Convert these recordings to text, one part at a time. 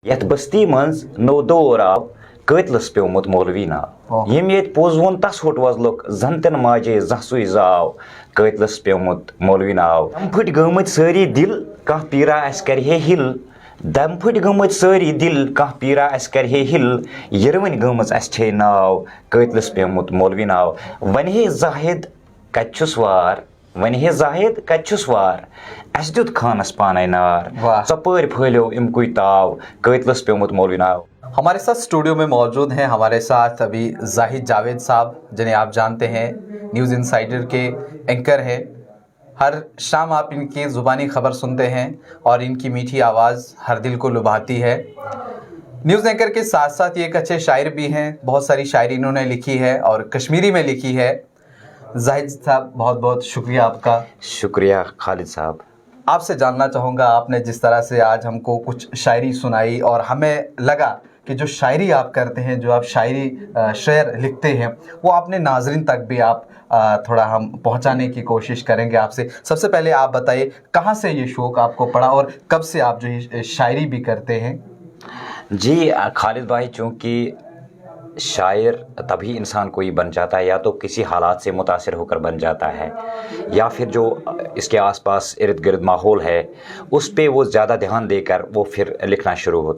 یتھ بستی منز نو دور آو قٲتلس پیومُت مولوی ناو ییٚمۍ ییٚتہِ پوٚز ووٚن تس ہوٚٹ وۄزلُک زن تِن ماجے زانٛہہ سُے زاو قٲتلس پیومُت مولوی ناو دم پھٕٹۍ گٲمٕتۍ سٲری دِل کانٛہہ پیٖرا اسہِ کرِ ہے ہِل دم پھٕٹۍ گٲمٕتۍ سٲری دِل کانٛہہ پیٖرا اسہِ کرِ ہے ہِل یِروٕنۍ گٔمٕژ اسہِ چھے ناو قٲتلس پیومُت مولوی ناو وۄنۍ ہے زاہد کتہِ چھُس وار وۄنۍ ہے زاہد کتہِ چھُس وار اسہِ دیُت خانس پانے نار ژۄپٲرۍ پھٲلیو امکُے تاو قٲتلس پیومُت مولوی ناو. ہمارے ساتھ اسٹوڈیو میں موجود ہیں ہمارے ساتھ ابھی زاہد جاوید صاحب جنہیں آپ جانتے ہیں نیوز انسائیڈر کے اینکر ہیں. ہر شام آپ ان کی زبانی خبر سنتے ہیں اور ان کی میٹھی آواز ہر دل کو لبھاتی ہے. نیوز اینکر کے ساتھ ساتھ یہ ایک اچھے شاعر بھی ہیں. بہت ساری شاعری انہوں نے لکھی ہے اور کشمیری میں لکھی ہے. زاہد صاحب بہت بہت شکریہ آپ کا. شکریہ خالد صاحب. آپ سے جاننا چاہوں گا آپ نے جس طرح سے آج ہم کو کچھ شاعری سنائی اور ہمیں لگا کہ جو شاعری آپ کرتے ہیں جو آپ شعر لکھتے ہیں وہ اپنے ناظرین تک بھی آپ تھوڑا ہم پہنچانے کی کوشش کریں گے آپ سے. سب سے پہلے آپ بتائیے کہاں سے یہ شوق آپ کو پڑا اور کب سے آپ جو شاعری بھی کرتے ہیں؟ جی خالد بھائی، چونکہ شاعر تبھی انسان کوئی بن جاتا ہے یا تو کسی حالات سے متاثر ہو کر بن جاتا ہے یا پھر جو اس کے آس پاس ارد گرد ماحول ہے اس پہ وہ زیادہ دھیان دے کر وہ پھر لکھنا شروع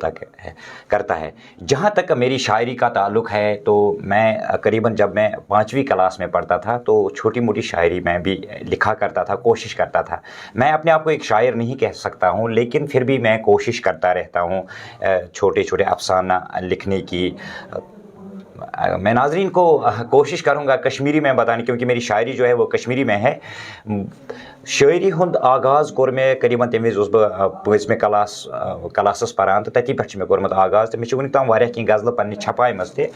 کرتا ہے. جہاں تک میری شاعری کا تعلق ہے تو میں قریباً جب میں 5ویں کلاس میں پڑھتا تھا تو چھوٹی موٹی شاعری میں بھی لکھا کرتا تھا، کوشش کرتا تھا. میں اپنے آپ کو ایک شاعر نہیں کہہ سکتا ہوں لیکن پھر بھی میں کوشش کرتا رہتا ہوں چھوٹے چھوٹے افسانہ لکھنے کی. میں ناظرین کو کوشش کروں گا کشمیری میں بتانے، کیونکہ میری شاعری جو ہے وہ کشمیری میں ہے. شاعری ہند آغاز کور میں قریباً تمہِ وِزِ اوسُس بہٕ 5مہِ کلاسس پران تہٕ تٔتی پٮ۪ٹھ چھُ مےٚ کوٚرمُت آغاز. تہٕ مےٚ چھُ وٕنیُک تام واریاہ کینٛہہ غزلہٕ پنٛنہِ چھپایمژٕ تہِ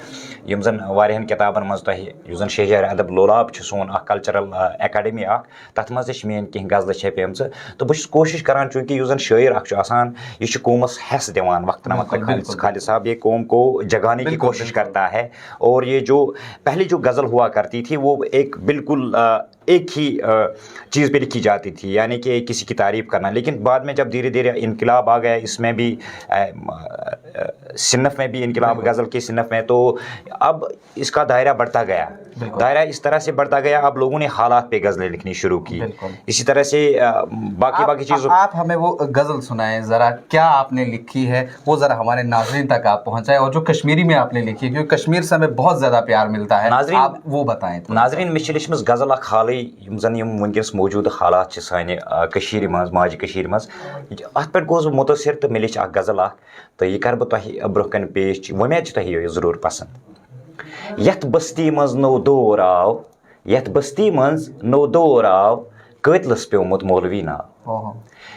یِم زن واریاہن کِتابن منٛز تۄہہِ یُس زن شہجار ادب لولاب چھُ سون اکھ کلچرل اکیڈمی اکھ تتھ منٛز تہِ چھِ میٲنۍ کینٛہہ غزلہٕ چھپیمژٕ. تہٕ بہٕ چھُس کوشش کران چوٗنٛکہِ یُس زن شٲعر اکھ چھُ آسان یہ چھُ قومس حیس دِوان وقتاً وقتاً. خالد صاحب یہ قوم کو جگانے کی کوشش کرتا ہے اور یہ جو پہلی جو غزل ہوا کرتی تھی وہ ایک بالکل ایک ہی چیز پہ لکھی جاتی تھی، یعنی کہ کسی کی تعریف کرنا. لیکن بعد میں جب دھیرے دھیرے انقلاب آ گیا اس میں بھی صنف میں بھی انقلاب غزل کی صنف میں، تو اب اس کا دائرہ بڑھتا گیا. دائرہ اس طرح سے بڑھتا گیا اب لوگوں نے حالات پہ غزلیں لکھنی شروع کی. اسی طرح سے باقی چیزوں آپ ہمیں وہ غزل سنائیں ذرا، کیا آپ نے لکھی ہے وہ ذرا ہمارے ناظرین تک آپ پہنچائیں، اور جو کشمیری میں آپ نے لکھی ہے کیونکہ کشمیر سے ہمیں بہت زیادہ پیار ملتا ہے، آپ وہ بتائیں. ناظرین مےٚ چھِ لیچھمٕژ غزل اکھ حالٕے یِم زن یِم وٕنکیٚس موجوٗدٕ حالات چھِ سانہِ کٔشیٖرِ منٛز ماجہِ کٔشیٖرِ منٛز. اتھ پٮ۪ٹھ گوٚوُس بہٕ مُتٲثر تہٕ مےٚ لیٚچھ اکھ غزل اکھ تہٕ یہِ کرٕ بہٕ تۄہہِ برونٛہہ کَنہِ پیش. وۄمید چھِ تۄہہِ یہِ ضروٗر پسنٛد. یتھ بستی منٛز نوٚو دور آو یتھ بستی منٛز نوٚو دور آو قٲتلس پیومُت مولوی ناو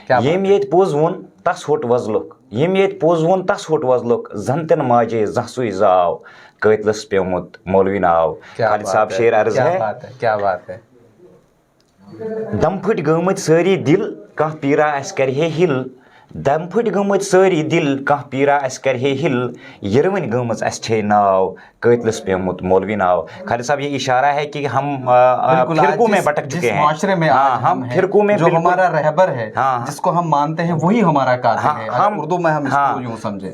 ییٚمۍ ییٚتہِ پوٚز ووٚن تس ہوٚٹ وۄزلُک ییٚمۍ ییٚتہِ پوٚز ووٚن تس ہوٚٹ وۄزلُک زن تِن ماجے زانٛہہ سُے زاو قٲتلس پیومُت مولوی ناو. خالد صاحب شعر عرض ہے. کیا بات ہے. دم پھٕٹۍ گٲمٕتۍ سٲری دِل کانٛہہ پیٖرا اسہِ کرِ ہے ہِل دم پھٕٹۍ گٲمٕتۍ سٲری دِل کانٛہہ پیٖرا اسہِ کرِ ہے ہِل یِروٕنۍ گٔمٕژ اسہِ چھے ناو قٲتلس پیومُت مولوی ناو. خالد صاحب یہ اشارہ ہے کہ ہم فرقوں میں بھٹک چکے ہیں. معاشرے میں ہم فرقوں میں جو ہمارا رہبر ہے جس کو ہم مانتے ہیں وہی ہمارا قاتل ہے. اردو میں ہم اس کو یوں سمجھیں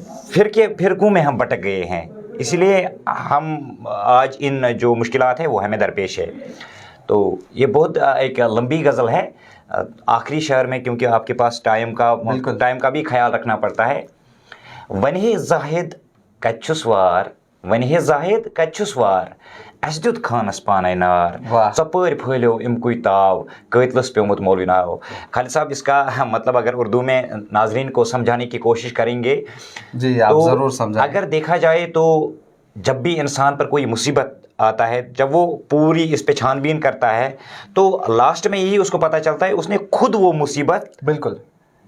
فرقوں میں ہم بھٹک گئے ہیں، اسی لیے ہم آج ان جو مشکلات ہیں وہ ہمیں درپیش ہے. تو یہ بہت ایک لمبی غزل ہے. آخری شعر میں کیونکہ آپ کے پاس ٹائم کا بھی خیال رکھنا پڑتا ہے. وۄنۍ ہے زاہد کتہِ چھُس وار وۄنۍ ہے زاہد کتہِ چھُس وار اسہِ دیُت خانس پانے نار ژۄپٲرۍ پھٲلیو امکُے تاو قٲتلس پیومُت مولوی ناو. خالد صاحب اس کا مطلب اگر اردو میں ناظرین کو سمجھانے کی کوشش کریں گے جی آپ ضرور سمجھائیں. اگر دیکھا جائے تو جب بھی انسان پر کوئی مصیبت آتا ہے جب وہ پوری اس پہ چھان بین کرتا ہے تو لاسٹ میں یہی اس کو پتہ چلتا ہے اس نے خود وہ مصیبت بالکل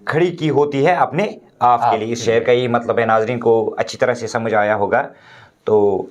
کھڑی کی ہوتی ہے اپنے آپ کے لیے. اس شعر کا یہی مطلب ہے. ناظرین کو اچھی طرح سے سمجھ آیا ہوگا. تو